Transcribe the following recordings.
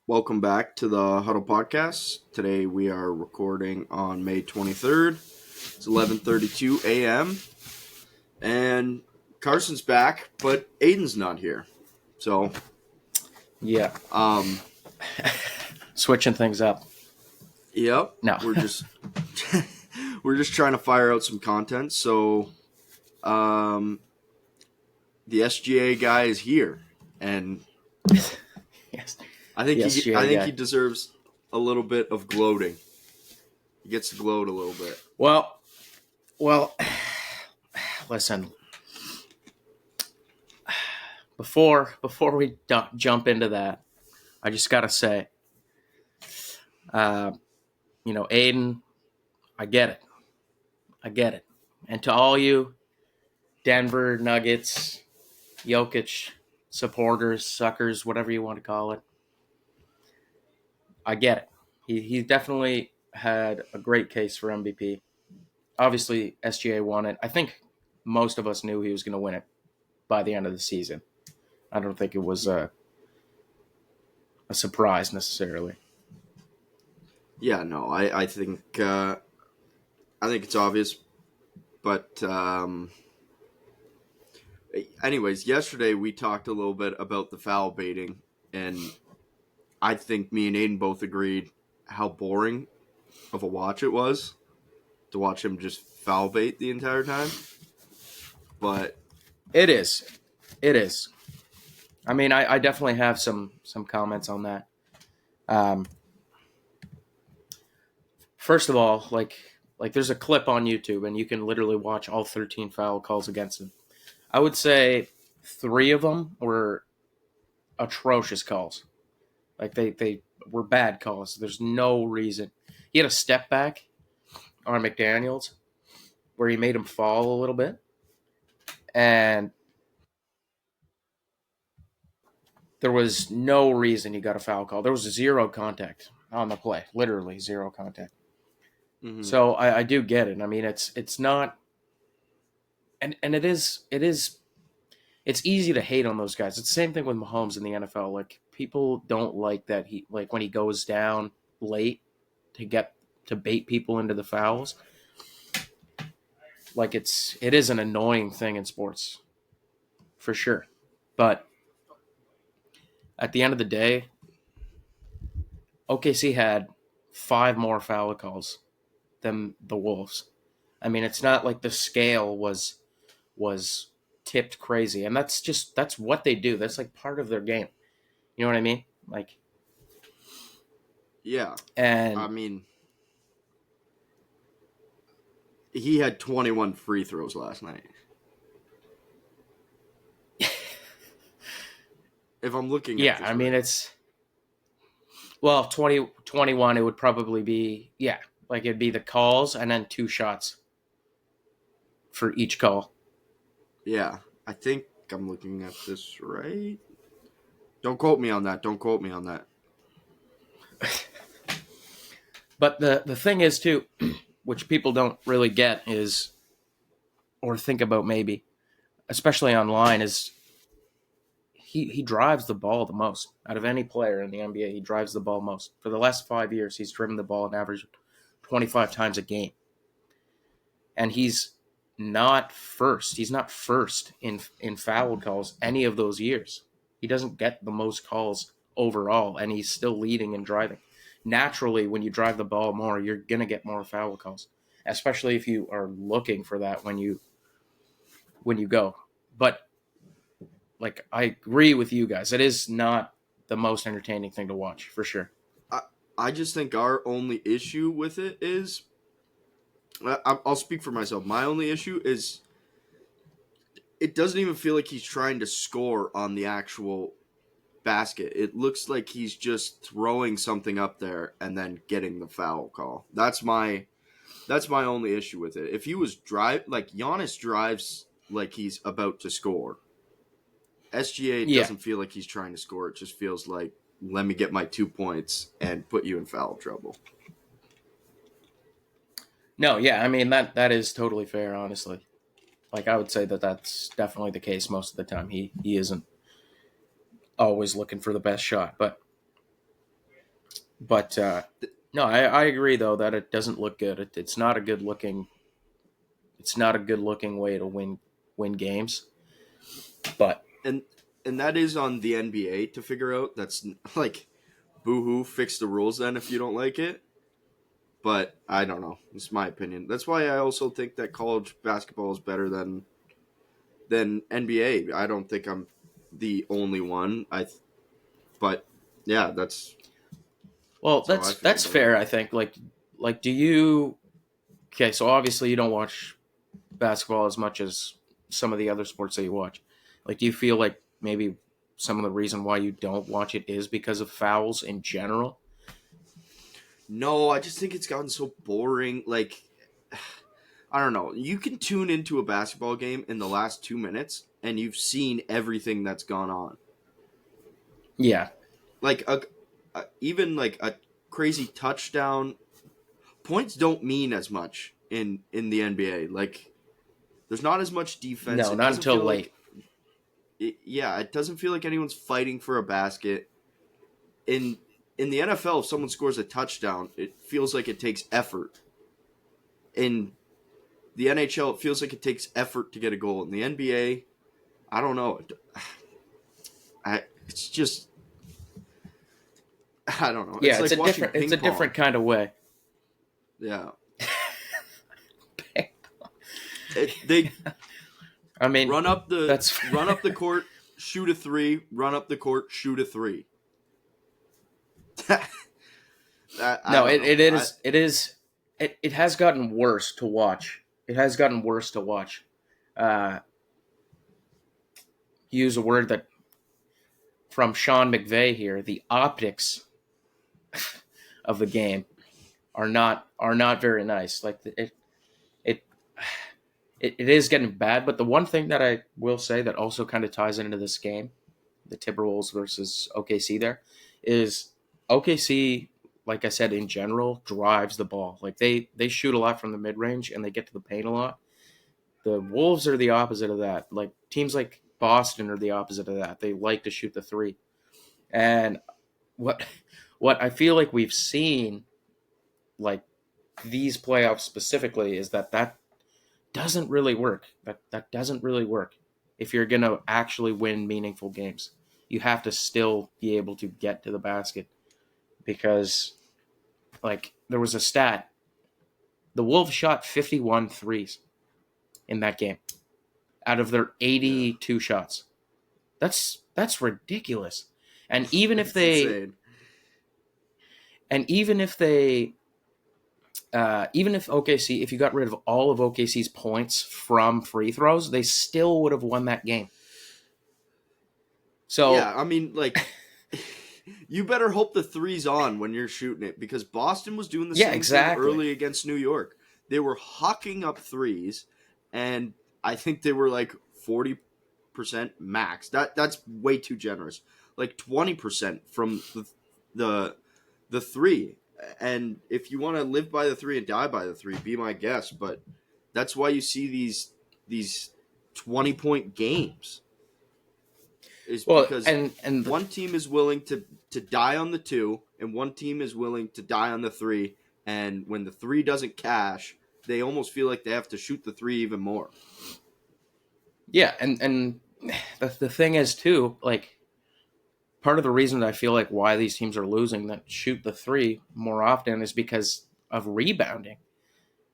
Welcome back to the Huddled Podcast. Today we are recording on May 23rd. It's 11:32 a.m. and Carson's back, but Aiden's not here. So, Yeah. um, Switching things up. yep. No. We're just we're just trying to fire out some content. So, the SGA guy is here, and Yes. I think SGA guy. he deserves a little bit of gloating. He gets to gloat a little bit. Well, listen. Before we jump into that, I just gotta say, Aiden, I get it, and to all you Denver Nuggets, Jokic supporters, suckers, whatever you want to call it, I get it. He definitely had a great case for MVP. Obviously, SGA won it. I think most of us knew he was going to win it by the end of the season. I don't think it was a surprise necessarily. Yeah, no, I think it's obvious, but anyways, yesterday we talked a little bit about the foul baiting, and I think me and Aiden both agreed how boring of a watch it was to watch him just foul bait the entire time. But It is. I mean, I definitely have some comments on that. First of all, like there's a clip on YouTube, and you can literally watch all 13 foul calls against him. I would say 3 of them were atrocious calls. Like they were bad calls. There's no reason. He had a step back on McDaniels where he made him fall a little bit, and there was no reason he got a foul call. There was 0 contact on the play, literally 0 contact. mm-hmm. So I do get it. I mean, it's not, and it's easy to hate on those guys. It's the same thing with Mahomes in the NFL. Like, people don't like that when he goes down late to bait people into the fouls. Like, it is an annoying thing in sports, for sure. But at the end of the day, OKC had 5 more foul calls than the Wolves. I mean, it's not like the scale was tipped crazy, and that's what they do. That's like part of their game. You know what I mean? Like, yeah, and I mean, he had 21 free throws last night. If I'm looking at this, I mean, it's, well, 21, it would probably be, like it'd be the calls and then 2 shots for each call. Yeah, I think I'm looking at this right. Don't quote me on that. But the thing is, too, which people don't really get is, or think about maybe, especially online, is he drives the ball the most. Out of any player in the NBA, he drives the ball most. For the last 5 years, he's driven the ball an average 25 times a game. And he's not first. He's not first in foul calls any of those years. He doesn't get the most calls overall, and he's still leading and driving. Naturally, when you drive the ball more, you're going to get more foul calls, especially if you are looking for that when you go. But, like, I agree with you guys. It is not the most entertaining thing to watch, for sure. I just think our only issue with it is, I'll speak for myself. My only issue is it doesn't even feel like he's trying to score on the actual basket. It looks like he's just throwing something up there and then getting the foul call. That's my only issue with it. If he was like Giannis drives like he's about to score. SGA doesn't feel like he's trying to score. It just feels like, let me get my 2 points and put you in foul trouble. No, I mean, that is totally fair, honestly. Like, I would say that's definitely the case most of the time. He isn't always looking for the best shot. But But no, I agree though that it doesn't look good. It's not a good looking. It's not a good looking way to win games. But and that is on the NBA to figure out. That's like, boo-hoo, fix the rules then if you don't like it. But I don't know. It's my opinion. That's why I also think that college basketball is better than NBA. I don't think I'm the only one. But yeah, that's how I feel that's about it. fair. I think do you? Okay, so obviously you don't watch basketball as much as some of the other sports that you watch. Like, do you feel like maybe some of the reason why you don't watch it is because of fouls in general? No, I just think it's gotten so boring. Like, I don't know. You can tune into a basketball game in the last 2 minutes, and you've seen everything that's gone on. Yeah. Like even like a crazy touchdown. Points don't mean as much in the NBA. Like, there's not as much defense. No, It not doesn't until feel late. like it doesn't feel like anyone's fighting for a basket. In the NFL, if someone scores a touchdown, it feels like it takes effort. In the NHL, it feels like it takes effort to get a goal. In the NBA, I don't know. It's just, I don't know. Yeah, It's like watching it's ping a pong. different kind of way. Yeah. They I mean, run up that's the court, shoot a three. Run up the court, shoot a three. I no, don't know. it has gotten worse to watch. It has gotten worse to watch. Uh, use a word that from Sean McVay here. The optics of the game are not very nice. Like it it is getting bad. But the one thing that I will say that also kind of ties into this game, the Timberwolves versus OKC, there is OKC. Like I said, in general, drives the ball. Like they shoot a lot from the mid range and they get to the paint a lot. The Wolves are the opposite of that. Like teams like Boston are the opposite of that. They like to shoot the three. And what what I feel like we've seen, like these playoffs specifically, is that doesn't really work. That doesn't really work. If you're gonna actually win meaningful games, you have to still be able to get to the basket because, like, there was a stat: the Wolves shot 51 threes in that game out of their Yeah, 82 shots. That's ridiculous. And even if it's they insane. and even if OKC, if you got rid of all of OKC's points from free throws, they still would have won that game. Yeah, So I mean, like, you better hope the three's on when you're shooting it because Boston was doing the yeah, same thing exactly. early against New York. They were hawking up threes, and I think they were like 40% max. That's way too generous. Like 20% from the the three. And if you want to live by the three and die by the three, be my guest. But that's why you see these 20-point games is Well, because and one team is willing to die on the two, and one team is willing to die on the three. And when the three doesn't cash, they almost feel like they have to shoot the three even more. yeah, and the thing is too, like part of the reason that I feel like why these teams are losing that shoot the three more often is because of rebounding.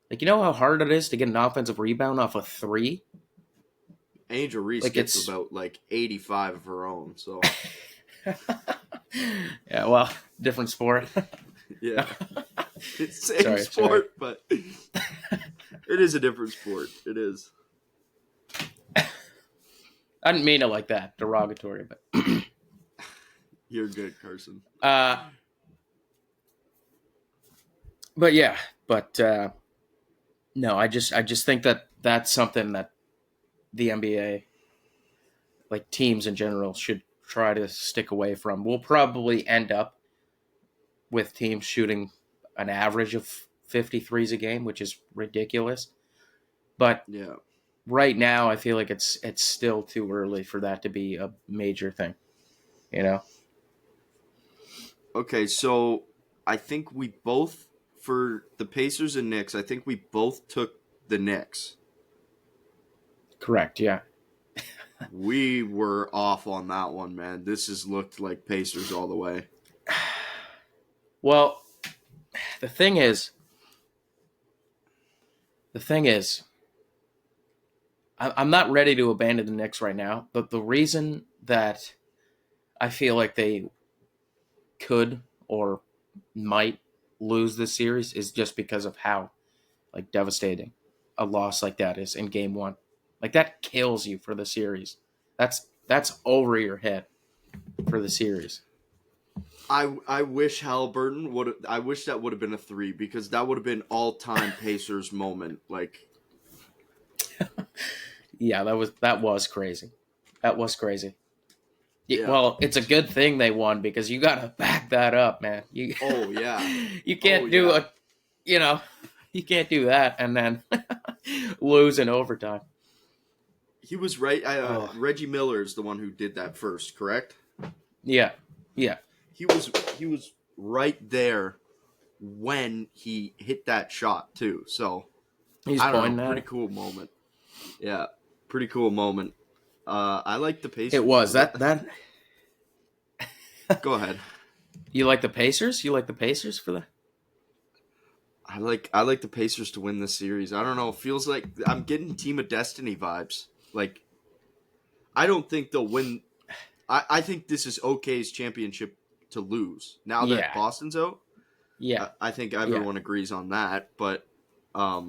Like, you know how hard it is to get an offensive rebound off a three? Angel Reese Like gets it's about like 85 of her own, so yeah, well, different sport. yeah, it's the same sorry. sport, but it is a different sport. It is. I didn't mean it like that, derogatory, but You're good, Carson. uh, but yeah, but no, I just think that that's something that the NBA, like teams in general, should try to stick away from. We'll probably end up with teams shooting an average of 53s a game, which is ridiculous. But Yeah. right now, I feel like it's still too early for that to be a major thing. You know? Okay, so I think we both, for the Pacers and Knicks, I think we both took the Knicks. Correct, yeah. We were off on that one, man. This has looked like Pacers all the way. Well, the thing is, I'm not ready to abandon the Knicks right now, but the reason that I feel like they could or might lose this series is just because of how like devastating a loss like that is in game one. Like that kills you for the series. That's over your head for the series. I wish Halliburton would. I wish that would have been a 3 because that would have been all time Pacers moment. Like, Yeah, that was crazy. That was crazy. yeah. Well, it's a good thing they won because you got to back that up, man. Oh yeah. You can't do you can't do that and then lose in overtime. He was right. Reggie Miller is the one who did that first, correct? Yeah, yeah. He was right there when he hit that shot too. So He's I don't pointing know, at pretty it. cool moment. Yeah, pretty cool moment. I like the Pacers. It was that. Go ahead. You like the Pacers? You like the Pacers for that? I like the Pacers to win this series. I don't know. It feels like I'm getting Team of Destiny vibes. Like, I don't think they'll win. I think this is OK's championship to lose. Now that Boston's out, Yeah. I think everyone agrees on that. But I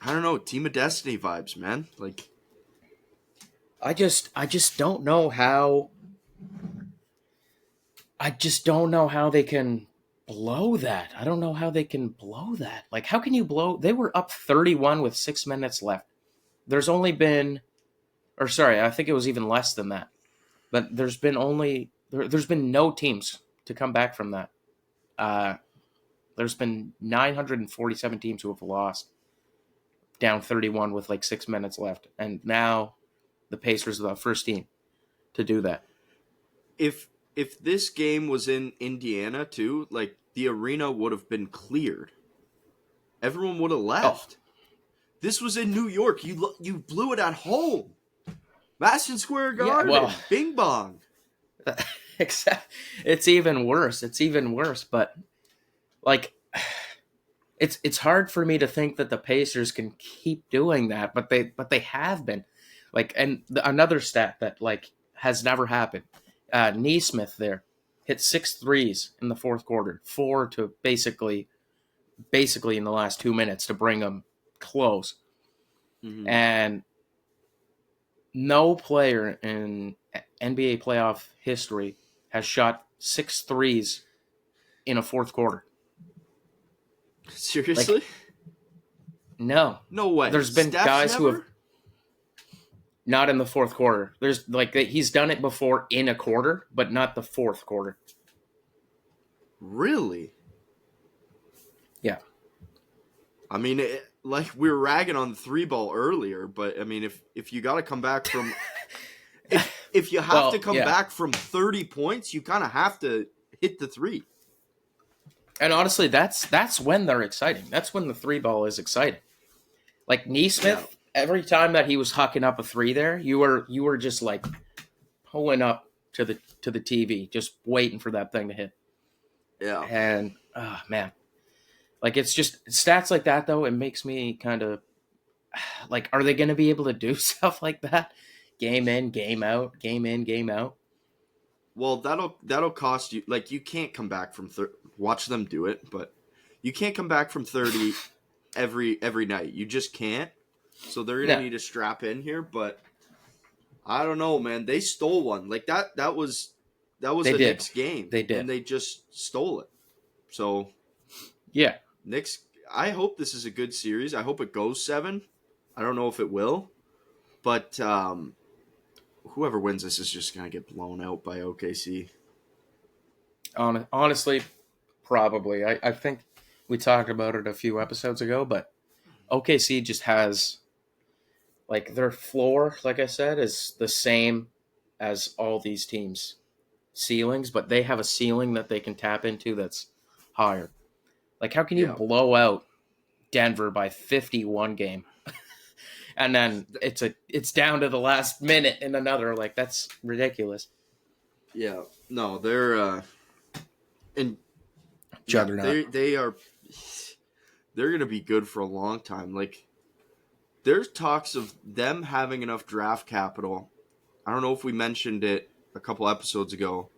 don't know. Team of Destiny vibes, man. Like, I just don't know how. I just don't know how they can blow that. I don't know how they can blow that. Like, how can you blow? They were up 31 with 6 minutes left. There's only been, or sorry, I think it was even less than that. But there's been no teams to come back from that. There's been 947 teams who have lost, down 31 with like 6 minutes left, and now the Pacers are the first team to do that. If this game was in Indiana too, like the arena would have been cleared. Everyone would have left. Oh. This was in New York. You blew it at home. Madison Square Garden. Bing bong. It's even worse. But like, it's hard for me to think that the Pacers can keep doing that, but they have been. Like, and another stat that like has never happened. Neesmith there hit 6 threes in the fourth quarter, 4 to basically in the last 2 minutes to bring them close. Mm-hmm. And no player in NBA playoff history has shot 6 threes in a fourth quarter. Seriously? Like, no. No way. There's been guys who have not in the fourth quarter. There's like he's done it before in a quarter, but not the fourth quarter. Really? Yeah. I mean, like we were ragging on the 3-ball earlier, but I mean, if you got to come back from, if you have to come back from 30 points, you kind of have to hit the 3. And honestly, that's when they're exciting. That's when the 3-ball is exciting. Like Neesmith, every time that he was hucking up a 3 there, you were just like pulling up to the TV, just waiting for that thing to hit. Yeah. And man, like it's just stats like that though. It makes me kind of like, are they going to be able to do stuff like that? Game in, game out, game in, game out. Well, that'll cost you. Like you can't come back from watch them do it, but you can't come back from 30 every night. You just can't. So they're gonna need to strap in here, but I don't know, man. They stole one. Like that was the Knicks game. They did. And they just stole it. So yeah. Knicks, I hope this is a good series. I hope it goes 7. I don't know if it will. But whoever wins this is just gonna get blown out by OKC. Honestly, probably. I think we talked about it a few episodes ago, but OKC just has like their floor, like I said, is the same as all these teams' ceilings, but they have a ceiling that they can tap into that's higher. Like, how can you Yeah. blow out Denver by 51 game? And then it's down to the last minute in another. Like, that's ridiculous. Yeah. No, they're and yeah, Juggernaut. they're gonna be good for a long time. Like, there's talks of them having enough draft capital. I don't know if we mentioned it a couple episodes ago.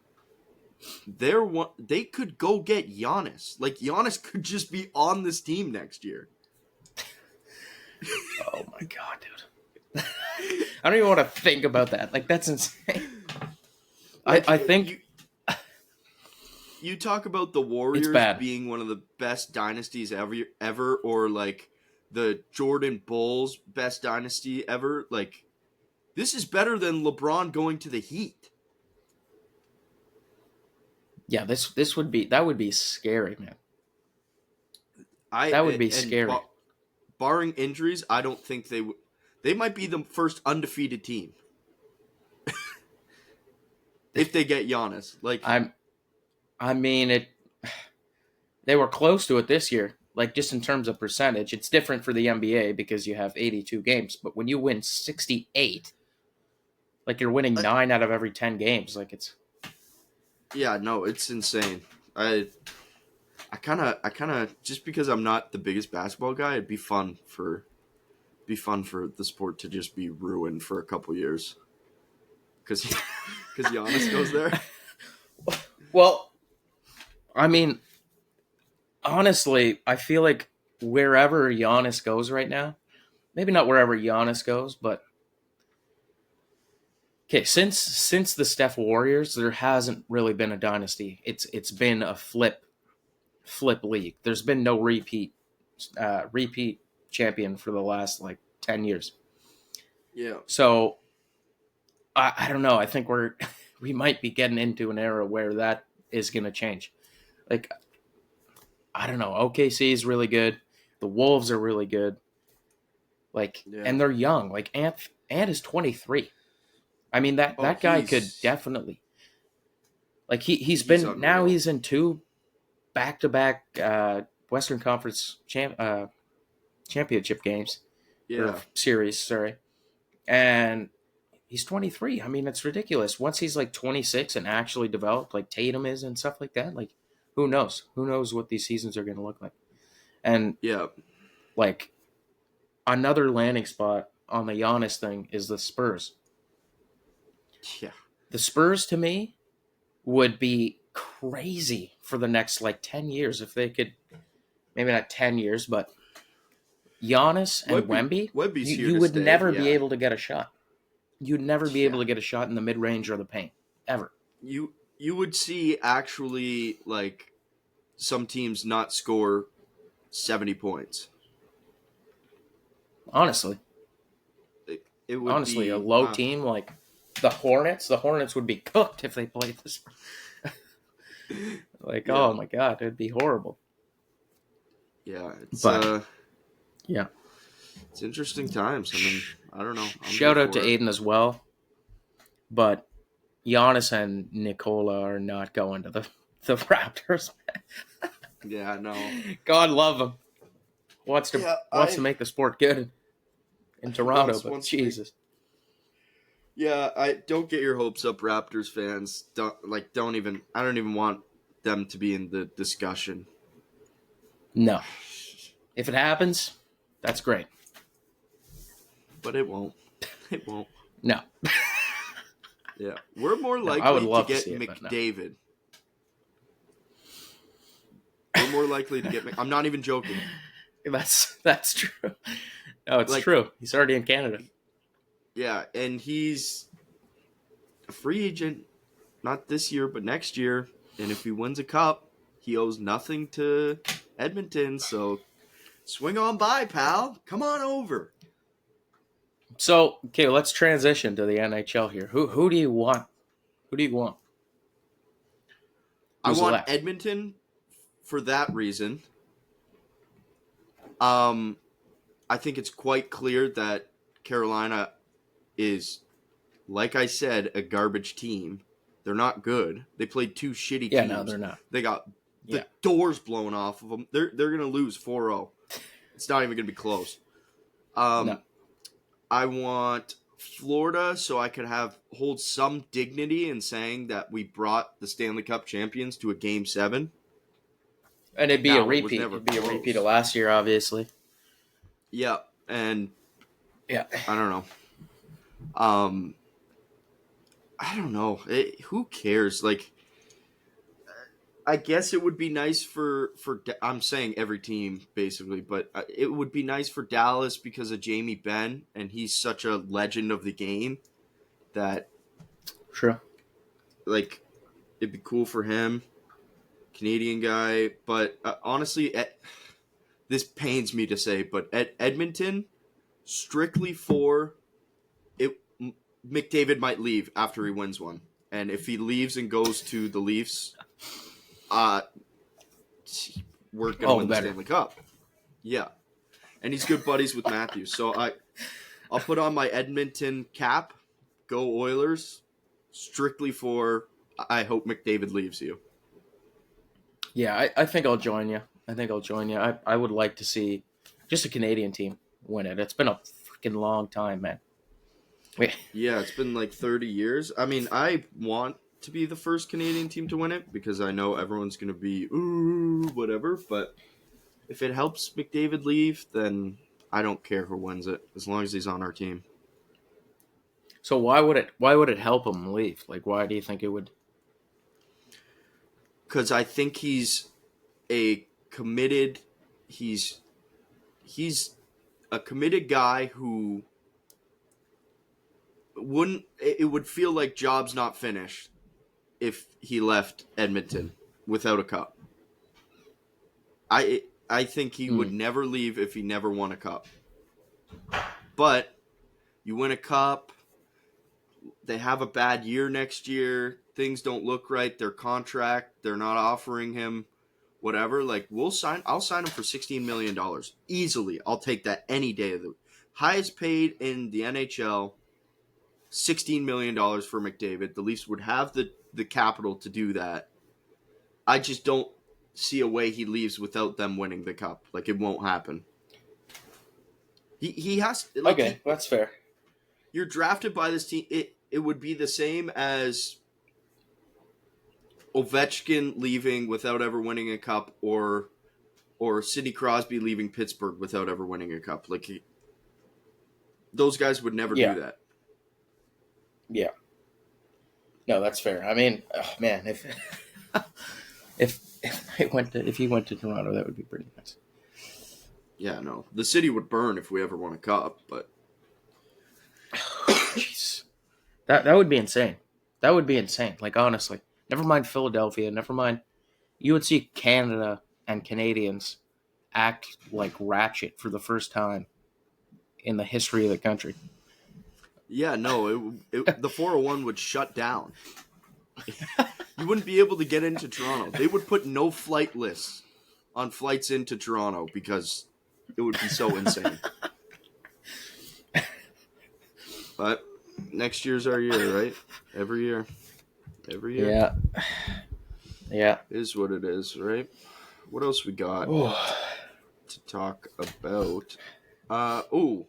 They could go get Giannis. Like, Giannis could just be on this team next year. Oh my god, dude. I don't even want to think about that. Like, that's insane. Like, I think you talk about the Warriors bad. being one of the best dynasties ever, or like the Jordan Bulls best dynasty ever. Like, this is better than LeBron going to the Heat. Yeah, this would be scary, man. That would be scary. Barring injuries, I don't think they would. They might be the first undefeated team if they get Giannis. Like, I mean, they were close to it this year. Like, just in terms of percentage, it's different for the NBA because you have 82 games. But when you win 68, like, you're winning 9 out of every 10 games. Like, it's yeah, no, it's insane. I kind of just because I'm not the biggest basketball guy, it'd be fun for the sport to just be ruined for a couple years because Giannis goes there. Well, I mean, honestly, I feel like wherever Giannis goes right now, maybe not wherever Giannis goes, but okay, since the Steph Warriors, there hasn't really been a dynasty. It's been a flip league. There's been no repeat champion for the last like 10 years. Yeah. So I don't know. I think we might be getting into an era where that is going to change. Like, I don't know. OKC is really good. The Wolves are really good. Like, Yeah. and they're young. Like, Ant is 23. I mean, that guy could definitely. Like, he's been unreal. now he's in 2 back-to-back Western Conference championship games. Yeah. Or series, sorry. And he's 23. I mean, it's ridiculous. Once he's like 26 and actually developed, like Tatum is and stuff like that, like, who knows? Who knows what these seasons are going to look like? And, Yeah. like, another landing spot on the Giannis thing is the Spurs. Yeah. The Spurs, to me, would be crazy for the next, like, 10 years if they could, maybe not 10 years, but Giannis and Wemby, you would never be able to get a shot. You'd never be able to get a shot in the mid-range or the paint, ever. You would see actually, like, some teams not score 70 points. Honestly. It would honestly, be a low team like the Hornets would be cooked if they played this. Like, oh my God, it'd be horrible. Yeah, yeah. It's interesting times. I mean, I don't know. Shout out to Aiden as well. But Giannis and Nikola are not going to the Raptors. Yeah, no. God love him. Wants to make the sport good in Toronto, but Jesus. Yeah, I don't get your hopes up, Raptors fans. I don't even want them to be in the discussion. No. If it happens, that's great. But it won't. It won't. No. Yeah. We're more likely to get McDavid. We're more likely to get I'm not even joking. That's true. No, it's true. He's already in Canada. Yeah, and he's a free agent, not this year, but next year. And if he wins a cup, he owes nothing to Edmonton. So swing on by, pal. Come on over. So, okay, let's transition to the NHL here. Who do you want? Who do you want? I want Edmonton for that reason. I think it's quite clear that Carolina is, like I said, a garbage team. They're not good. They played 2 shitty teams. Yeah, no, they're not. They got Yeah. doors blown off of them. They're going to lose 4-0. It's not even going to be close. No. I want Florida so I could hold some dignity in saying that we brought the Stanley Cup champions to a Game 7. And it'd be Now, a it was repeat. never It'd be a close. repeat of last year, obviously. Yeah, and Yeah. I don't know. I don't know. Who cares? Like, I guess it would be nice for I'm saying every team basically, but it would be nice for Dallas because of Jamie Benn, and he's such a legend of the game that True. like it'd be cool for him, Canadian guy. But honestly, this pains me to say, but at Edmonton, strictly for it, McDavid might leave after he wins one, and if he leaves and goes to the Leafs, we're gonna win the Stanley Cup. Yeah, and he's good buddies with Matthews, so I'll put on my Edmonton cap. Go Oilers! Strictly for I hope McDavid leaves you. Yeah, I think I'll join you. I would like to see just a Canadian team win it. It's been a freaking long time, man. Yeah, it's been like 30 years. I mean, I want to be the first Canadian team to win it because I know everyone's going to be, ooh, whatever. But if it helps McDavid leave, then I don't care who wins it as long as he's on our team. So why would it help him leave? Like, why do you think it would? Because I think he's a committed he's a committed guy who it would feel like job's not finished if he left Edmonton without a cup. I think he would never leave if he never won a cup. But you win a cup, they have a bad year next year, things don't look right, their contract, they're not offering him whatever, like I'll sign him for $16 million. Easily. I'll take that any day of the highest paid in the NHL, $16 million for McDavid. The Leafs would have the capital to do that. I just don't see a way he leaves without them winning the cup. Like, it won't happen. He has like, okay, that's fair. You're drafted by this team. It would be the same as Ovechkin leaving without ever winning a cup, or Sidney Crosby leaving Pittsburgh without ever winning a cup. Like, those guys would never do that. Yeah. No, that's fair. I mean, oh, man, if he went to Toronto, that would be pretty nice. Yeah, no, the city would burn if we ever won a cup, but jeez, that would be insane. That would be insane. Like, honestly, never mind Philadelphia. Never mind. You would see Canada and Canadians act like ratchet for the first time in the history of the country. Yeah, no, the 401 would shut down. You wouldn't be able to get into Toronto. They would put no flight lists on flights into Toronto because it would be so insane. But next year's our year, right? Every year. Yeah. Yeah. Is what it is, right? What else we got to talk about?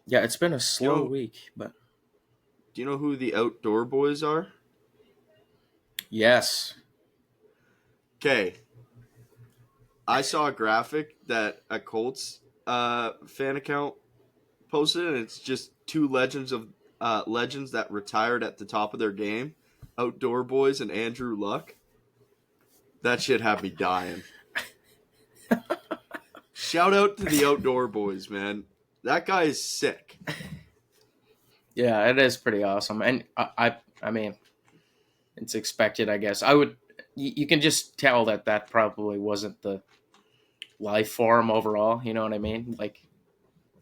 Yeah, it's been a slow week, but do you know who the Outdoor Boys are? Yes. Okay. I saw a graphic that a Colts fan account posted, and it's just two legends that retired at the top of their game, Outdoor Boys and Andrew Luck. That shit had me dying. Shout out to the Outdoor Boys, man. That guy is sick. Yeah, it is pretty awesome, and I mean, it's expected, I guess. You can just tell that probably wasn't the life for him overall. You know what I mean? Like,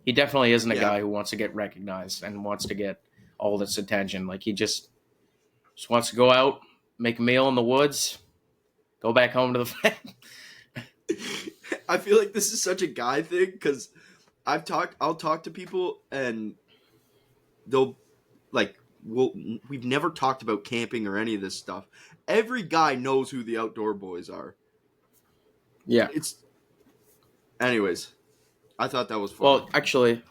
he definitely isn't a guy who wants to get recognized and wants to get all this attention. Like, he just wants to go out, make a meal in the woods, go back home to the family. I feel like this is such a guy thing because I'll talk to people and they'll we've never talked about camping or any of this stuff. Every guy knows who the Outdoor Boys are. Yeah. It's anyways. I thought that was fun. Well, actually,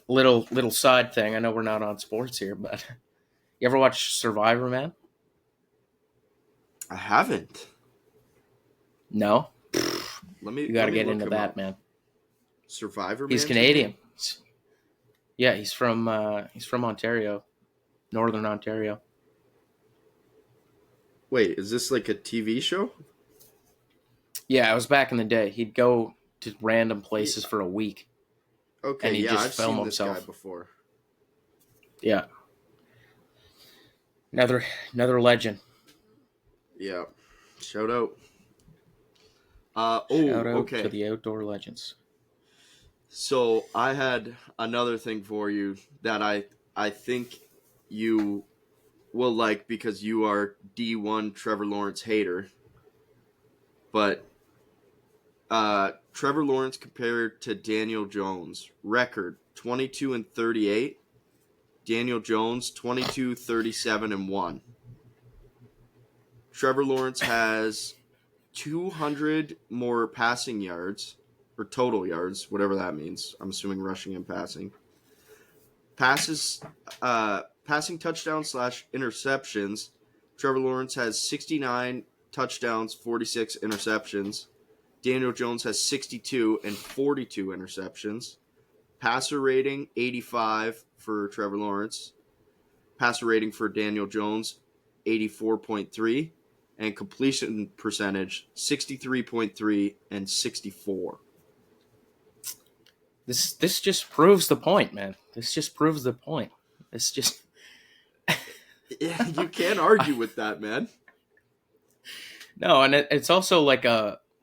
little side thing. I know we're not on sports here, but you ever watch Survivor, man? I haven't. No. Let me You got to let me get look into him that, up. man. Survivor. He's Man, Canadian. Yeah, he's from Ontario, Northern Ontario. Wait, is this like a TV show? Yeah, it was back in the day. He'd go to random places Yeah. for a week, Okay, and he'd yeah, just I've film seen this himself. guy before. Yeah, another legend. Yeah, shout out. Shout out to Okay. the outdoor legends. So I had another thing for you that I think you will like because you are D1 Trevor Lawrence hater. But Trevor Lawrence compared to Daniel Jones, record 22-38. Daniel Jones 22-37-1. Trevor Lawrence has 200 more passing yards, or total yards, whatever that means. I'm assuming rushing and passing. Passing touchdowns / interceptions. Trevor Lawrence has 69 touchdowns, 46 interceptions. Daniel Jones has 62 and 42 interceptions. Passer rating 85 for Trevor Lawrence. Passer rating for Daniel Jones 84.3. And completion percentage 63.3 and 64. This just proves the point, man. This just proves the point. It's just Yeah, you can't argue with that, man. no, and it's also like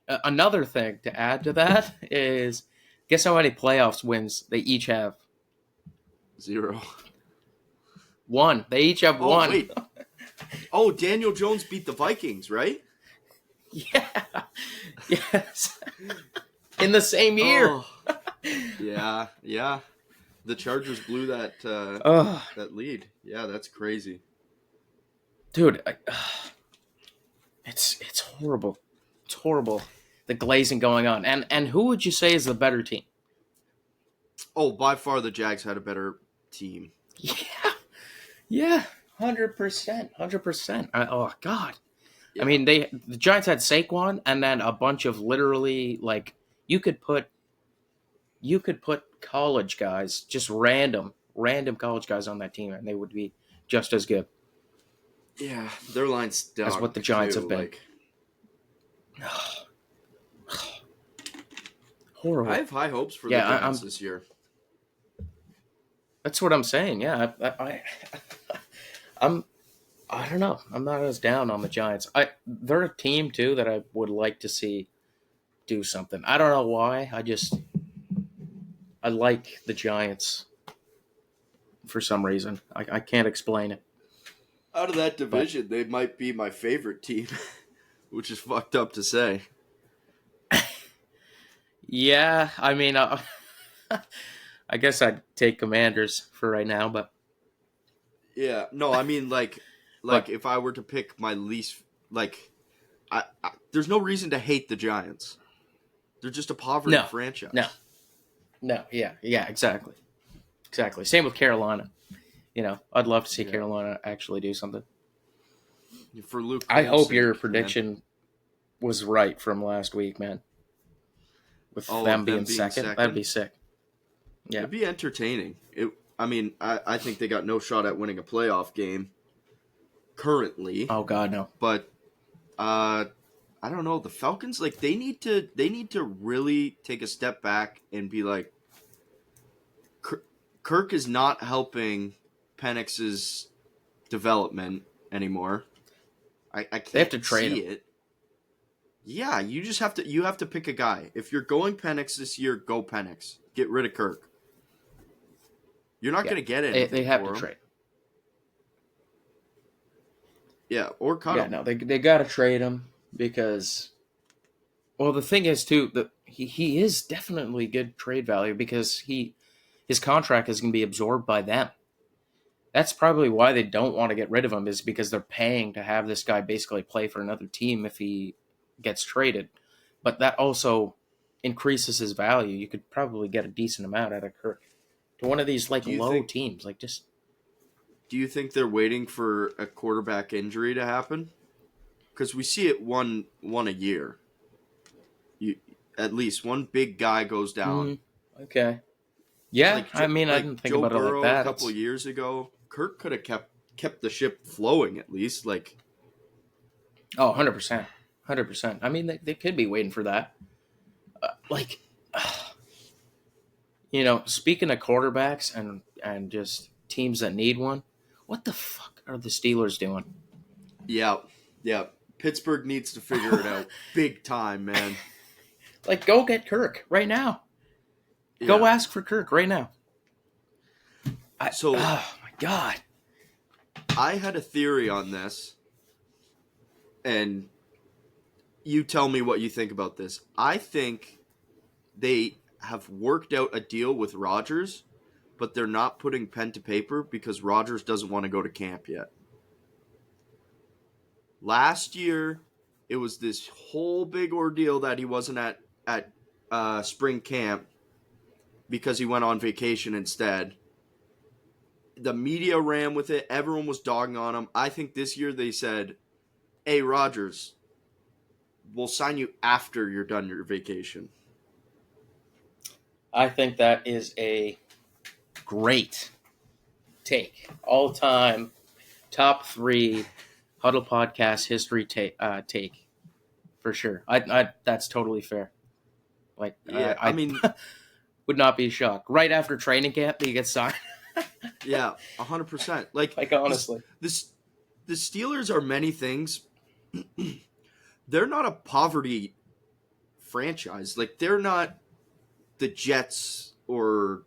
another thing to add to that is guess how many playoffs wins they each have? 0. One. They each have Oh, one. wait. Oh, Daniel Jones beat the Vikings, right? Yeah. Yes. In the same year. Oh. Yeah. The Chargers blew that Oh, that lead. Yeah, that's crazy. dude, it's horrible. It's horrible. The glazing going on. And who would you say is the better team? Oh, by far the Jags had a better team. Yeah. Yeah. 100%. 100%. Oh God. Yeah. I mean, the Giants had Saquon and then a bunch of literally like you could put college guys, just random college guys on that team, and they would be just as good Yeah, their line's stuck as what the Giants have been. Like, Horrible. I have high hopes for the Giants this year. That's what I'm saying. Yeah, I don't know. I'm not as down on the Giants. They're a team too that I would like to see do something. I don't know why. I like the Giants for some reason. I can't explain it. Out of that division, they might be my favorite team, which is fucked up to say. Yeah, I mean, I guess I'd take Commanders for right now, but Yeah, no, I mean like if I were to pick my least, like, I there's no reason to hate the Giants. They're just a poverty franchise. No, yeah, exactly. Same with Carolina. You know, I'd love to see Carolina actually do something. For Luke, I hope your prediction was right from last week, man. With them being second, that'd be sick. Yeah, it'd be entertaining. I think they got no shot at winning a playoff game currently. Oh God, no. But I don't know. The Falcons, like, they need to really take a step back and be like, Kirk is not helping Penix's development anymore. I can't they have to trade see him. it. Yeah, you have to pick a guy. If you're going Penix this year, go Penix. Get rid of Kirk. You're not going to get it. They have to trade. Yeah, or cut him. Yeah, no, they got to trade him because, well, the thing is too that he is definitely good trade value because his contract is going to be absorbed by them. That's probably why they don't want to get rid of him is because they're paying to have this guy basically play for another team if he gets traded, but that also increases his value. You could probably get a decent amount out of Kirk to one of these like Do you low think teams. Like just do you think they're waiting for a quarterback injury to happen? Because we see it one a year. You at least one big guy goes down. okay. Yeah, Like I mean, I like didn't think Joe about it like Burrow a that. couple of years ago. Kirk could have kept the ship flowing at least. Like 100%. 100%. I mean, they could be waiting for that. Like, speaking of quarterbacks and just teams that need one, what the fuck are the Steelers doing? yeah, yeah. Pittsburgh needs to figure it out big time, man. Like, go get Kirk right now. Go ask for Kirk right now. Oh my God. I had a theory on this, and you tell me what you think about this. I think they have worked out a deal with Rodgers, but they're not putting pen to paper because Rodgers doesn't want to go to camp yet. Last year, it was this whole big ordeal that he wasn't at spring camp because he went on vacation instead. The media ran with it. Everyone was dogging on him. I think this year they said, "Hey, Rodgers, we'll sign you after you're done your vacation." I think that is a great take. All time top 3 Huddle Podcast history take for sure. I that's totally fair. Like, Yeah, I mean, would not be shocked. Right after training camp, he gets signed. yeah, 100%. Like honestly, the Steelers are many things. They're not a poverty franchise. Like they're not the Jets or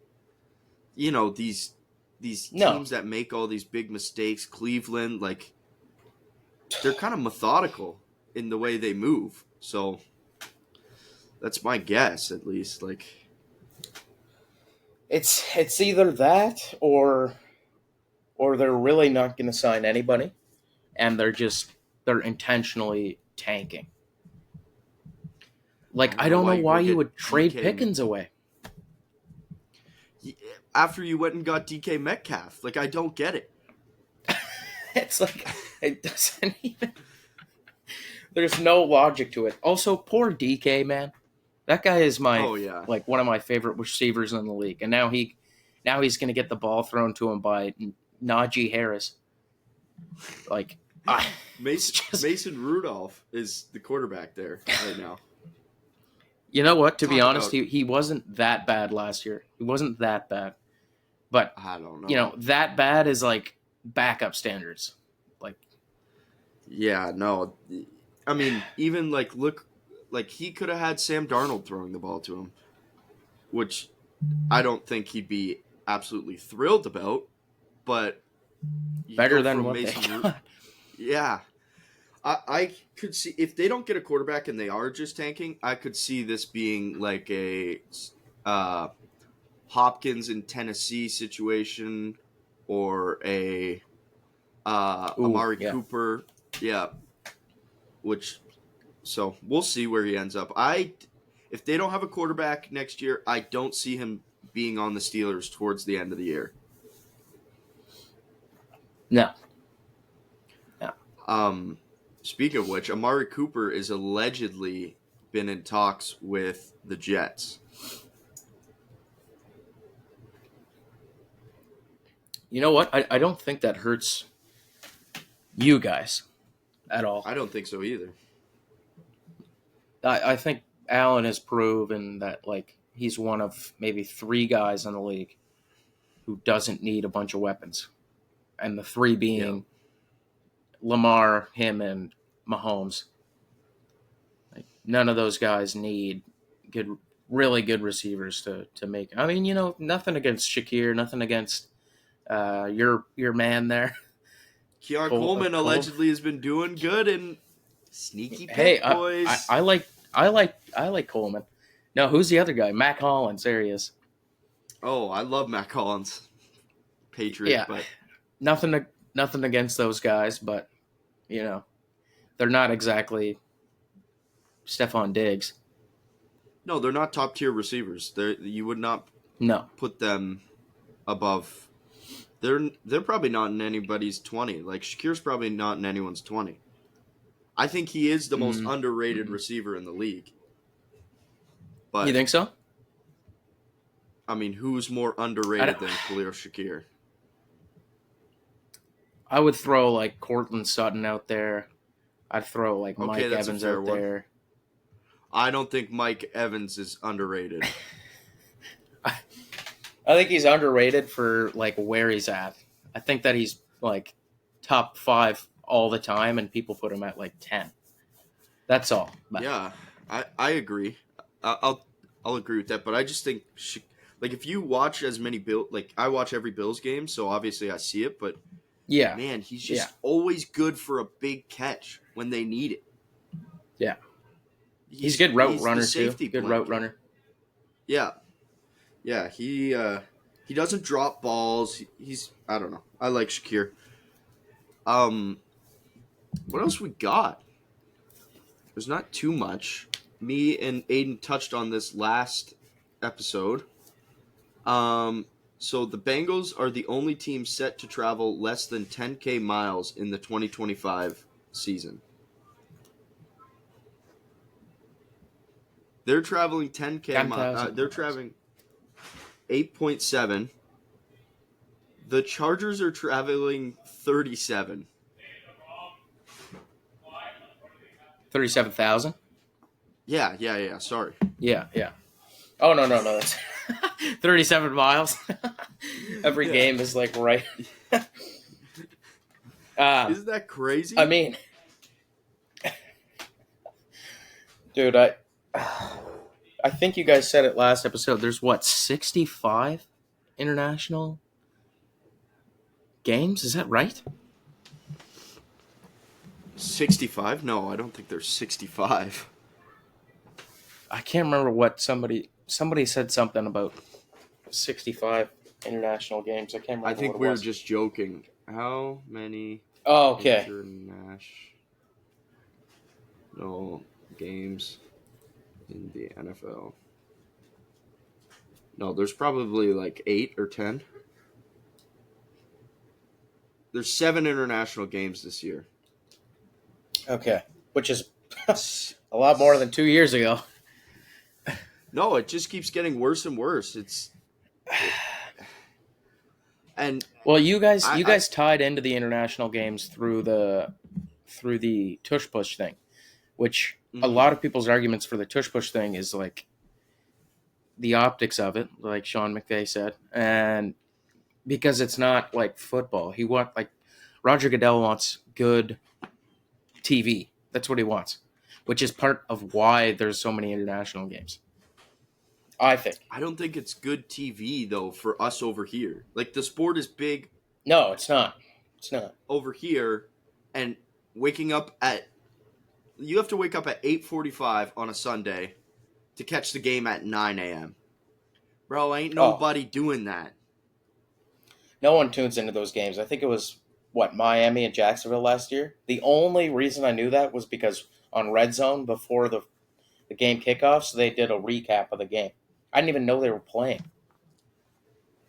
these teams that make all these big mistakes. Cleveland, like they're kind of methodical in the way they move. So that's my guess, at least. Like it's either that or they're really not going to sign anybody, and they're intentionally tanking. Like, I don't know why you would trade Pickens away. After you went and got DK Metcalf. Like, I don't get it. It's like, it doesn't even... There's no logic to it. Also, poor DK, man. That guy is like one of my favorite receivers in the league. And now he's going to get the ball thrown to him by Najee Harris. Like, Mason Rudolph is the quarterback there right now. You know what? To be honest, he wasn't that bad last year. He wasn't that bad. But, I don't know. That bad is like backup standards. Like, yeah, no. I mean, even look, he could have had Sam Darnold throwing the ball to him, which I don't think he'd be absolutely thrilled about, but better than what they got. Yeah. I could see, if they don't get a quarterback and they are just tanking, I could see this being like a Hopkins in Tennessee situation or a Amari Cooper. Yeah. So we'll see where he ends up. If they don't have a quarterback next year, I don't see him being on the Steelers towards the end of the year. No. Speaking of which, Amari Cooper is allegedly been in talks with the Jets. You know what? I don't think that hurts you guys at all. I don't think so either. I think Allen has proven that, like, he's one of maybe 3 guys in the league who doesn't need a bunch of weapons. And the 3 being Lamar, him, and Mahomes. Like, none of those guys need really good receivers to make. I mean, nothing against Shakir, nothing against your man there. Keon Coleman allegedly has been doing good and sneaky pick, boys. I like Coleman. No, who's the other guy? Mac Hollins. There he is. Oh, I love Mac Hollins. Patriot, but nothing against those guys, but they're not exactly Stephon Diggs. No, they're not top tier receivers. You would not put them above. They're probably not in anybody's 20. Like Shakir's probably not in anyone's 20. I think he is the most underrated receiver in the league. But You think so? I mean, who's more underrated than Khalil Shakir? I would throw like Cortland Sutton out there. I'd throw like Mike Evans out there. I don't think Mike Evans is underrated. I think he's underrated for like where he's at. I think that he's like top 5 all the time, and people put him at like 10. That's all. But. Yeah, I agree. I'll agree with that. But I just think like if you watch as many I watch every Bills game, so obviously I see it. But yeah, man, he's just always good for a big catch when they need it. Yeah. He's a good route runner too. Good route runner. Yeah. Yeah, he doesn't drop balls. He's I don't know. I like Shakir. What else we got? There's not too much. Me and Aiden touched on this last episode. So the Bengals are the only team set to travel less than 10K miles in the 2025 season. They're traveling 10K miles. They're traveling 8.7. The Chargers are traveling 37. 37,000? Yeah. Sorry. Yeah. Oh, no. That's 37 miles. Every game is like right. Isn't that crazy? I mean, dude, I think you guys said it last episode. There's 65 international games? Is that right? 65? No, I don't think there's 65. I can't remember what somebody said something about 65 international games. I can't remember. I think we were just joking. How many international games in the NFL? No, there's probably like 8 or 10. There's 7 international games this year. Okay, which is a lot more than 2 years ago. No, it just keeps getting worse and worse. Well, you guys tied into the international games through the tush push thing, which a lot of people's arguments for the tush push thing is like the optics of it, like Sean McVay said, and because it's not like football. Roger Goodell wants good TV. That's what he wants, which is part of why there's so many international games. I think. I don't think it's good TV though for us over here. Like the sport is big. No, it's not. It's not over here, and you have to wake up at 8:45 on a Sunday to catch the game at 9 a.m. Bro, ain't nobody doing that. No one tunes into those games. I think it was Miami and Jacksonville last year. The only reason I knew that was because on Red Zone before the game kickoffs, they did a recap of the game. I didn't even know they were playing.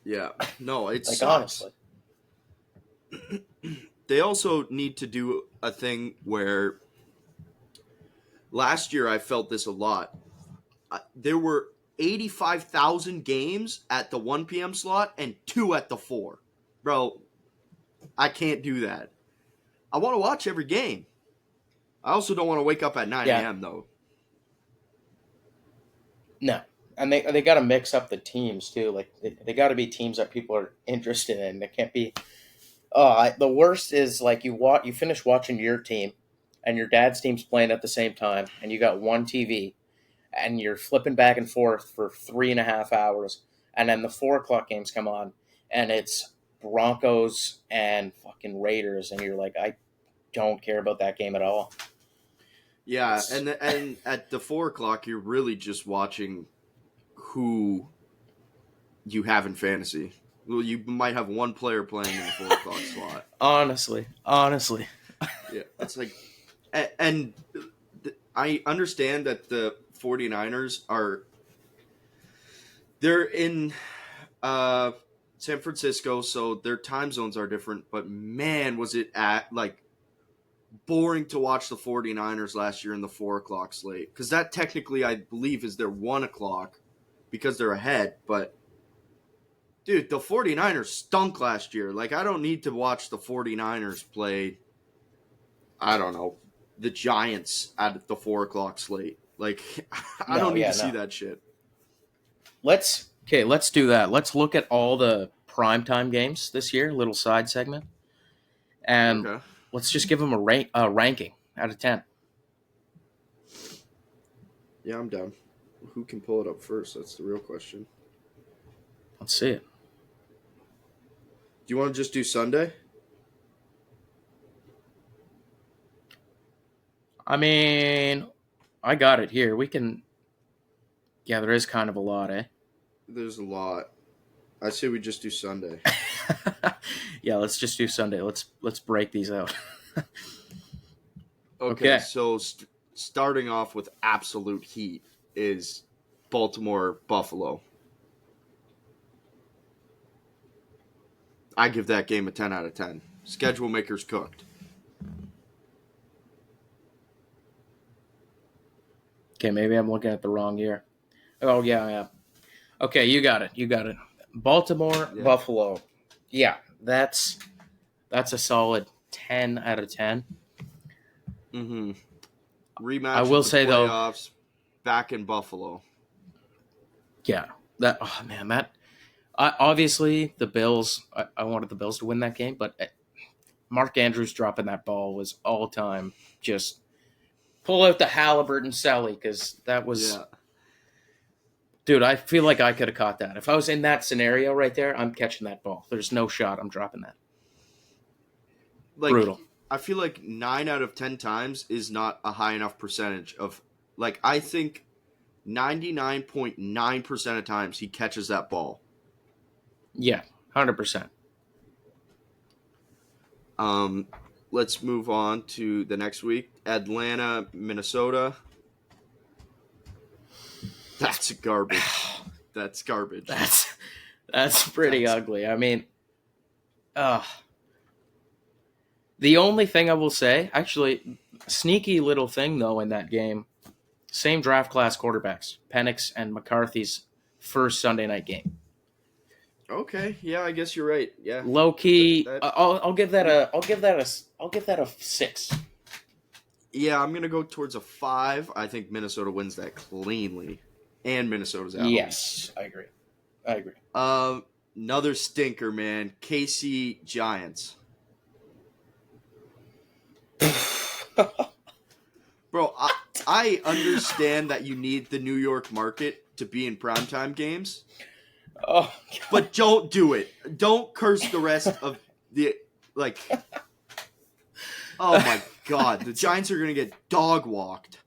Yeah. No, it's like, honestly. They also need to do a thing where last year I felt this a lot. There were 85,000 games at the 1 p.m. slot and 2 at the 4. Bro, I can't do that. I want to watch every game. I also don't want to wake up at 9 a.m. though. No. And they got to mix up the teams too. Like they got to be teams that people are interested in. It can't be. The worst is like you finish watching your team, and your dad's team's playing at the same time, and you got one TV, and you're flipping back and forth for 3.5 hours, and then the 4:00 games come on, and it's Broncos and fucking Raiders, and you're like, I don't care about that game at all. Yeah, and at the 4:00 you're really just watching who you have in fantasy. Well, you might have one player playing in the 4:00 slot. Honestly. Yeah, it's like, and I understand that the 49ers they're in San Francisco, so their time zones are different, but man, was it boring to watch the 49ers last year in the 4 o'clock slate. Because that technically, I believe, is their 1 o'clock because they're ahead. But, dude, the 49ers stunk last year. Like, I don't need to watch the 49ers play, I don't know, the Giants at the 4 o'clock slate. Like, I don't need to see that shit. Let's do that. Let's look at all the primetime games this year, little side segment. And let's just give them a ranking out of 10. Yeah, I'm down. Who can pull it up first? That's the real question. Let's see it. Do you want to just do Sunday? I mean, I got it here. We can... Yeah, there is kind of a lot, eh? There's a lot. I say we just do Sunday. Yeah, let's just do Sunday. Let's break these out. Okay, so starting off with absolute heat is Baltimore-Buffalo. I give that game a 10 out of 10. Schedule makers cooked. Okay, maybe I'm looking at the wrong year. Oh, yeah. Okay, you got it. Baltimore, yeah. Buffalo. Yeah, that's a solid 10 out of 10. Mm-hmm. Rematch I will say, playoffs, back in Buffalo. Yeah. Obviously, the Bills, I wanted the Bills to win that game, but Mark Andrews dropping that ball was all-time just pull out the Halliburton Sally, because that was... Yeah. Dude, I feel like I could have caught that. If I was in that scenario right there, I'm catching that ball. There's no shot I'm dropping that. Brutal. I feel like 9 out of 10 times is not a high enough percentage of... Like, I think 99.9% of times he catches that ball. Yeah, 100%. Let's move on to the next week. Atlanta, Minnesota. That's garbage. That's garbage. That's pretty ugly. I mean, the only thing I will say, actually, sneaky little thing though in that game, same draft class quarterbacks, Penix and McCarthy's first Sunday night game. Okay, yeah, I guess you're right. Yeah, low key. I'll give that a 6. Yeah, I'm gonna go towards a 5. I think Minnesota wins that cleanly. And Minnesota's out. Yes, I agree. Another stinker, man. KC Giants. Bro, I understand that you need the New York market to be in primetime games. Oh, God. But don't do it. Don't curse the rest of the... Like... Oh, my God. The Giants are going to get dog-walked.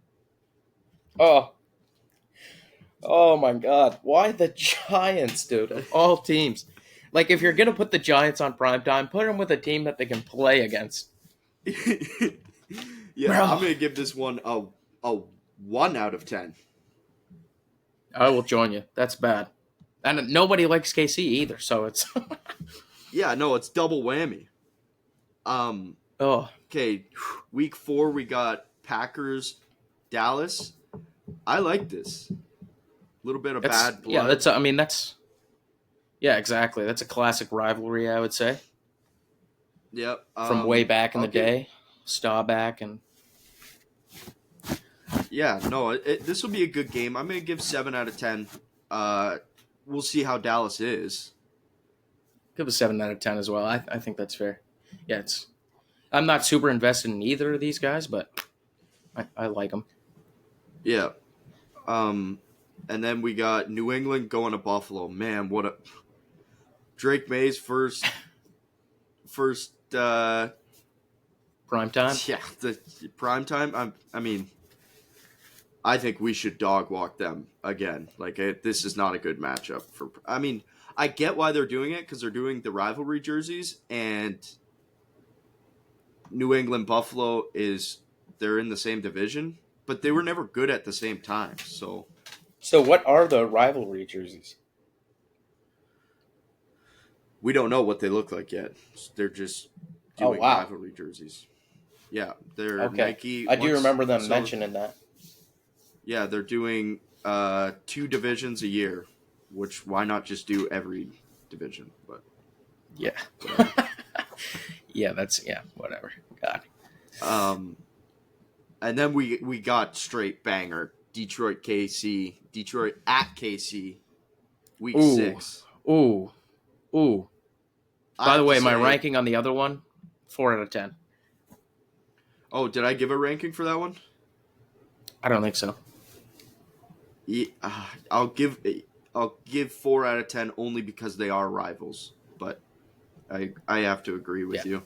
Oh my God! Why the Giants, dude? Of all teams, like if you're gonna put the Giants on primetime, put them with a team that they can play against. Yeah, bro. I'm gonna give this one a 1 out of 10. I will join you. That's bad, and nobody likes KC either, so it's. Yeah, no, it's double whammy. Okay, week 4 we got Packers, Dallas. I like this. A little bit of bad blood. Yeah, yeah, exactly. That's a classic rivalry, I would say. Yep. From way back in the day. Staubach and... Yeah, no, this will be a good game. I'm going to give 7 out of 10. We'll see how Dallas is. Give a 7 out of 10 as well. I think that's fair. Yeah, I'm not super invested in either of these guys, but I like them. Yeah. And then we got New England going to Buffalo. Man, what a... Drake May's first prime time? Yeah, the prime time. I mean, I think we should dog walk them again. Like, this is not a good matchup for... I mean, I get why they're doing it, because they're doing the rivalry jerseys, and New England Buffalo they're in the same division. but they were never good at the same time. So what are the rivalry jerseys? we don't know what they look like yet. They're just doing rivalry jerseys. Yeah, they're Okay. Nike. I do remember them mentioning that. Yeah, they're doing 2 divisions a year, which why not just do every division? But yeah, whatever. God. And then we got straight banger Detroit at KC, week 6. Ooh. By the way, my ranking on the other one, 4 out of 10. Oh, did I give a ranking for that one? I don't think so. Yeah, I'll give 4 out of 10 only because they are rivals. But I have to agree with you.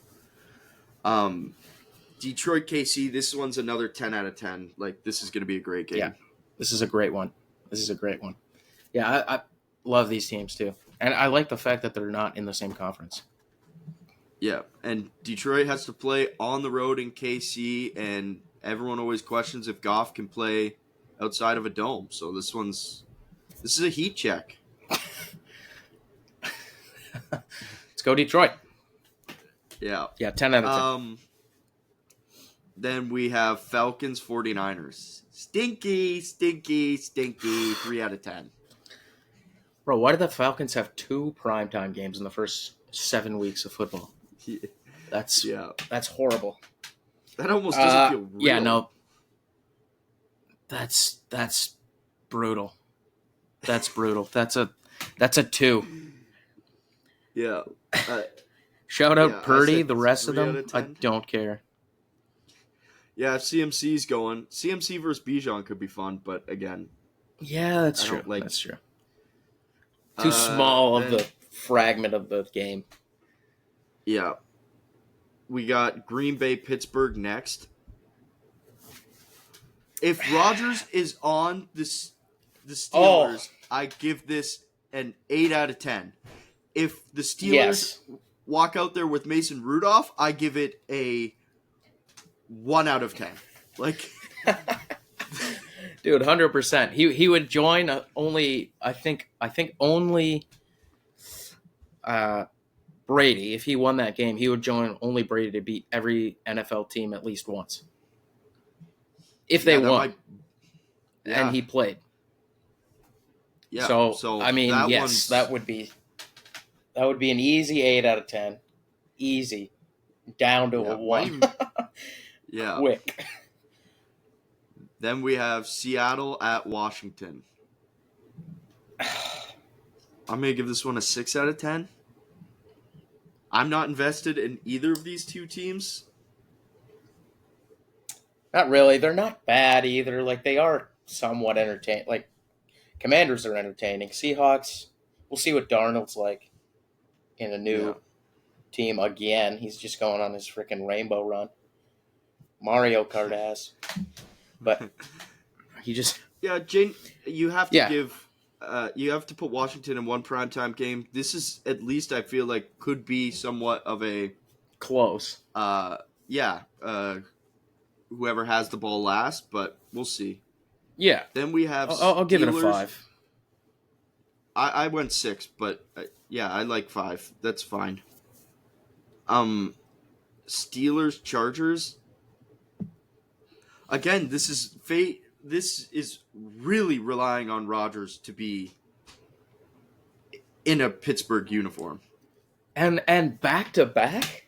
Detroit KC, this one's another 10 out of 10. Like, this is going to be a great game. Yeah, this is a great one. Yeah, I love these teams too. And I like the fact that they're not in the same conference. Yeah, and Detroit has to play on the road in KC, and everyone always questions if Goff can play outside of a dome. So this is a heat check. Let's go Detroit. Yeah. Yeah, 10 out of 10. Then we have Falcons 49ers. Stinky, 3 out of 10. Bro, why did the Falcons have 2 primetime games in the first 7 weeks of football? Yeah. That's horrible. That almost doesn't feel real. Yeah, no. That's brutal. That's brutal. That's a 2. Yeah. Shout out Purdy, the rest of them, I don't care. Yeah, if CMC's going, CMC versus Bijan could be fun, but again. Yeah, that's true. That's true. Too small of the fragment of the game. Yeah. We got Green Bay, Pittsburgh next. If Rodgers is on the Steelers, I give this an 8 out of 10. If the Steelers walk out there with Mason Rudolph, I give it a 1 out of 10. Like, dude, 100%. He would join only only Brady. If he won that game, he would join only Brady to beat every NFL team at least once. If they won, and he played. Yeah. So I mean, yes, that would be an easy 8 out of 10. Easy. Down to a 1. Yeah. Quick. Then we have Seattle at Washington. I'm going to give this one a 6 out of 10. I'm not invested in either of these two teams. Not really. They're not bad either. Like, they are somewhat entertaining. Like, Commanders are entertaining. Seahawks, we'll see what Darnold's like in a new team again. He's just going on his freaking rainbow run. Mario Kart ass. But he just... Yeah, Jane, you have to give... you have to put Washington in one primetime game. This is, at least I feel like, could be somewhat of a... Close. Whoever has the ball last, but we'll see. Yeah. Then we have I'll give it a 5. I went 6, but I like 5. That's fine. Steelers, Chargers. Again, this is fate. This is really relying on Rodgers to be in a Pittsburgh uniform. And back to back?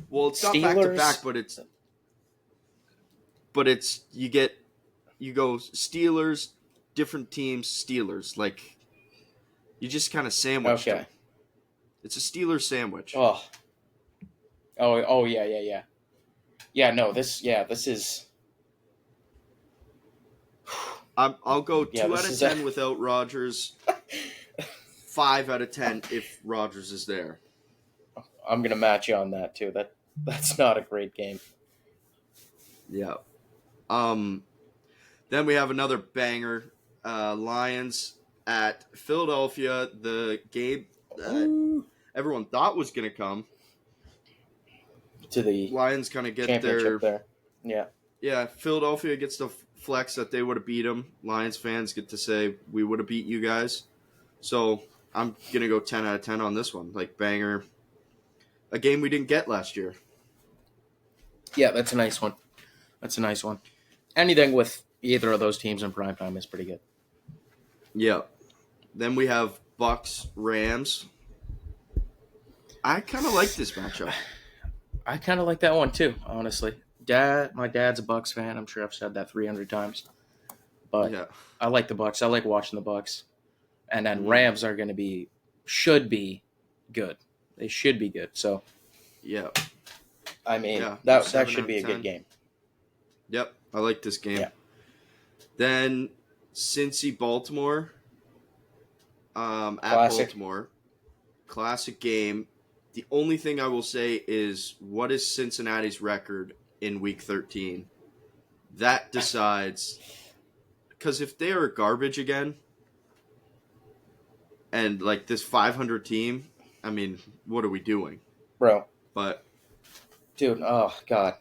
Well, it's not back to back, but it's you go Steelers, different teams, Steelers. Like, you just kind of sandwich them. It's a Steelers sandwich. Oh, yeah. Yeah, no, this is... I'll go 2 out of 10 without Rodgers. 5 out of 10 if Rodgers is there. I'm going to match you on that, too. That's not a great game. Yeah. Then we have another banger. Lions at Philadelphia. The game everyone thought was going to come. To the Lions kind of get championship there. Yeah. Yeah, Philadelphia gets to flex that they would have beat them. Lions fans get to say we would have beat you guys. So I'm gonna go 10 out of 10 on this one. Like banger, a game we didn't get last year. Yeah, that's a nice one. That's a nice one. Anything with either of those teams in primetime is pretty good. Yeah. Then we have Bucks Rams. I kind of like this matchup. I kind of like that one too, honestly. My dad's a Bucks fan. I'm sure I've said that 300 times. But Yeah. I like the Bucks. I like watching the Bucks. And then Rams are going to should be good. They should be good. So, Yeah. I mean, Yeah, that 7 should out be of a 10. good game. Yep. I like this game. Yeah. Then Cincy Baltimore. At Classic. Baltimore. Classic game. The only thing I will say is, what is Cincinnati's record in Week 13? That decides. Because if they are garbage again, and like this 500 team, I mean, what are we doing? Bro. But Dude, oh, God.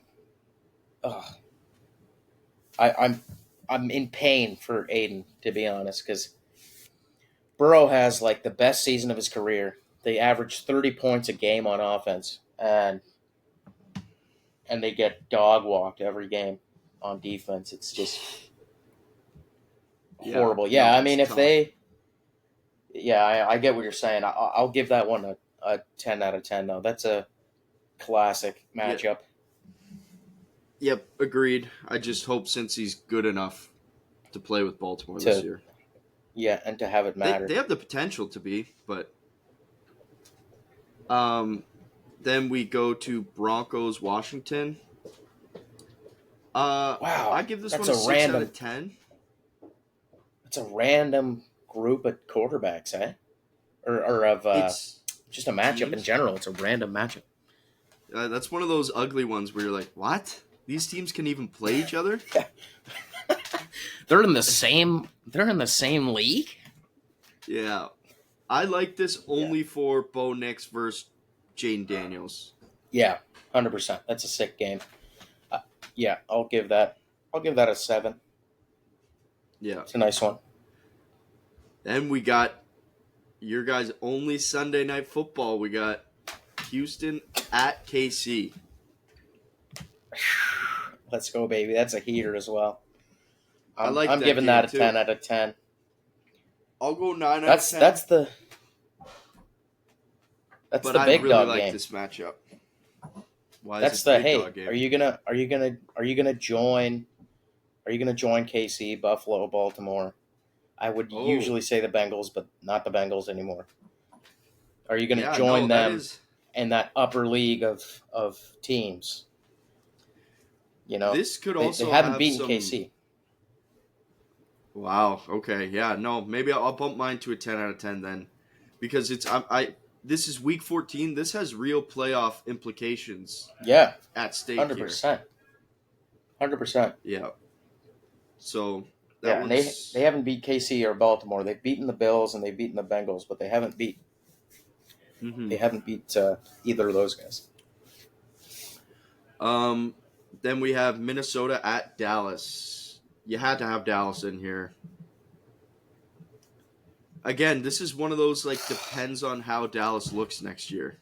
Oh. I'm in pain for Aiden, to be honest, because Burrow has like the best season of his career. They average 30 points a game on offense, and they get dog walked every game on defense. It's just horrible. Yeah, I mean, if tough. they, I get what you're saying. I'll give that one a 10 out of 10, though. That's a classic matchup. Yep, agreed. I just hope Cincy's good enough to play with Baltimore this year. Yeah, and to have it matter. They have the potential to be, but then we go to Broncos Washington. Wow, I give this one a 6 out of 10. It's a random group of quarterbacks, eh? Or of just a matchup teams. in general. It's a random matchup. That's one of those ugly ones where you're like, what? These teams can even play each other? They're in the same league? Yeah. I like this only for Bo Nix versus Jaden Daniels. Yeah, 100%. That's a sick game. Yeah, I'll give that a 7. Yeah. It's a nice one. Then we got your guys' only Sunday night football. We got Houston at KC. Let's go, baby. That's a heater as well. I'm that giving that a 10 out of 10. I'll go 9 out of 10. That's the but big I really dog like game. this matchup. Why That's is it the big hey. dog game? Are you gonna join KC, Buffalo, Baltimore? I would usually say the Bengals, but not the Bengals anymore. Are you gonna join them in that upper league of teams? You know, this could also they haven't have beaten KC. Wow. Okay. Yeah. No. Maybe I'll bump mine to a 10 out of 10 then, because it's This is Week 14. This has real playoff implications. Yeah. At stake 100%. 100%. Yeah. So. And they haven't beat KC or Baltimore. They've beaten the Bills and they've beaten the Bengals, but they haven't beat. Mm-hmm. They haven't beat either of those guys. Then we have Minnesota at Dallas. You had to have Dallas in here. Again, this is one of those, like, depends on how Dallas looks next year.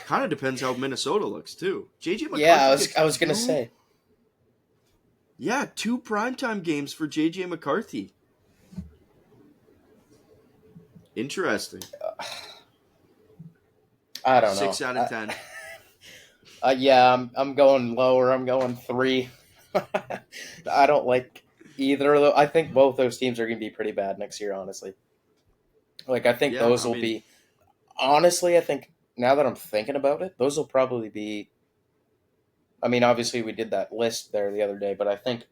Kind of depends how Minnesota looks, too. JJ McCarthy. Yeah, I was going to say. Yeah, 2 primetime games for JJ McCarthy. Interesting. I don't know. 6 out of 10. Yeah, I'm going lower. I'm going 3. I don't like either of those. I think both those teams are going to be pretty bad next year, honestly. Like, I think those will be... Honestly, I think, now that I'm thinking about it, those will probably be... I mean, obviously, we did that list there the other day, but I think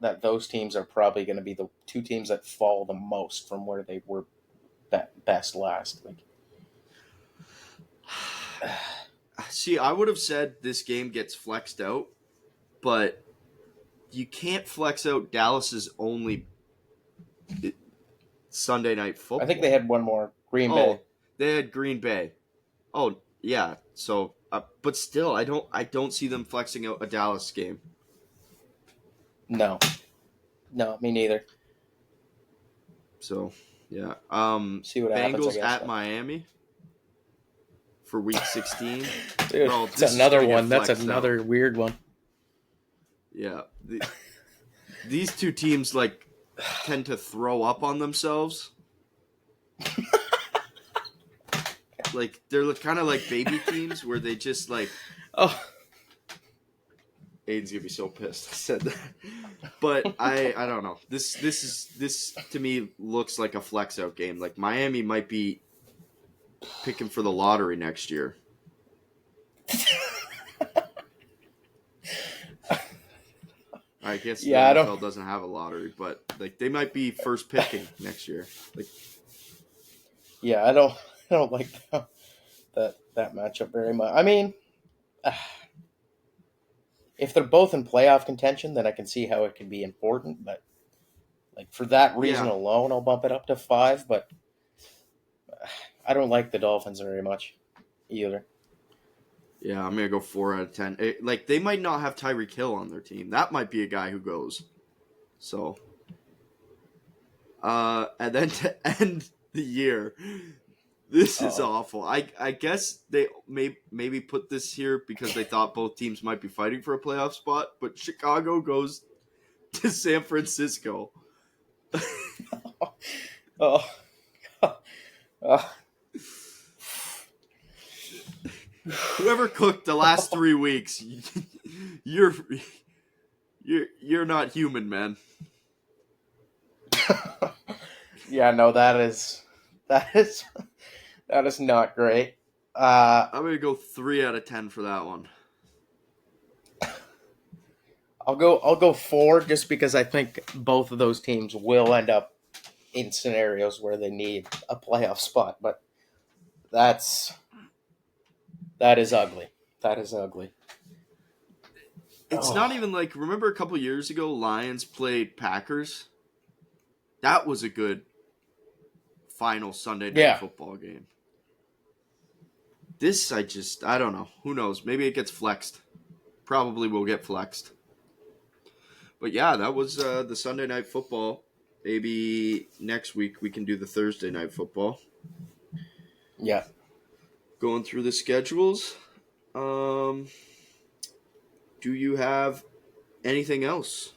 that those teams are probably going to be the 2 teams that fall the most from where they were best last. Like, see, I would have said this game gets flexed out, but you can't flex out Dallas's only Sunday night football. I think they had one more. Green Bay. They had Green Bay. Oh, yeah. So, but still, I don't see them flexing out a Dallas game. No, me neither. So, yeah. See what happens, I Bengals guess. at Miami for Week 16. Dude, Bro, it's this is another gonna get one. That's flexed another out. weird one. Yeah. These two teams, like, tend to throw up on themselves. Like, they're kind of like baby teams where they just, like... Oh, Aiden's gonna be so pissed I said that. But I don't know. This to me looks like a flex out game. Like Miami might be picking for the lottery next year. I guess the NFL doesn't have a lottery, but like they might be first picking next year. Like, yeah, I don't like that matchup very much. I mean, if they're both in playoff contention, then I can see how it can be important. But like for that reason yeah, alone, I'll bump it up to 5. But I don't like the Dolphins very much either. yeah, I'm gonna go 4 out of 10. Like they might not have Tyreek Hill on their team. That might be a guy who goes. So, and then to end the year, this is awful. I guess they maybe put this here because they thought both teams might be fighting for a playoff spot, but Chicago goes to San Francisco. Oh. Whoever cooked the last 3 weeks, you're not human, man. Yeah, no, that is not great. I'm gonna go 3 out of 10 for that one. I'll go 4 just because I think both of those teams will end up in scenarios where they need a playoff spot, but that is ugly. That is ugly. It's not even like, remember a couple years ago, Lions played Packers? That was a good final Sunday night football game. This, I don't know. Who knows? Maybe it gets flexed. Probably will get flexed. But yeah, that was the Sunday night football. Maybe next week we can do the Thursday night football. Yeah. Going through the schedules. Do you have anything else?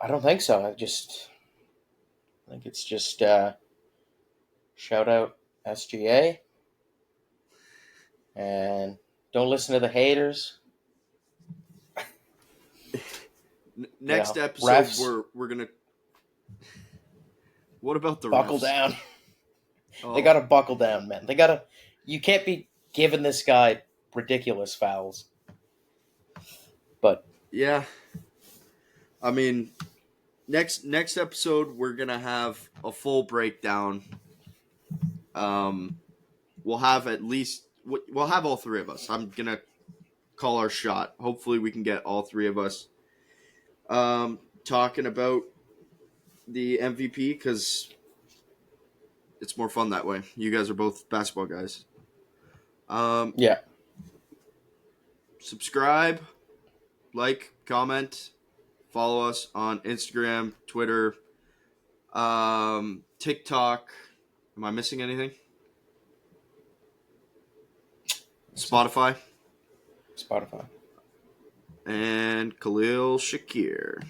I don't think so. I think it's just shout out SGA and don't listen to the haters. Next episode, refs, we're gonna. What about the buckle refs? down? Oh. They gotta buckle down, man. You can't be giving this guy ridiculous fouls. But yeah, I mean, next episode we're gonna have a full breakdown. We'll have we'll have all 3 of us. I'm gonna call our shot. Hopefully, we can get all 3 of us talking about the MVP because it's more fun that way. You guys are both basketball guys. yeah. Subscribe, like, comment, follow us on Instagram, Twitter, TikTok. Am I missing anything? Spotify. And Khalil Shakir.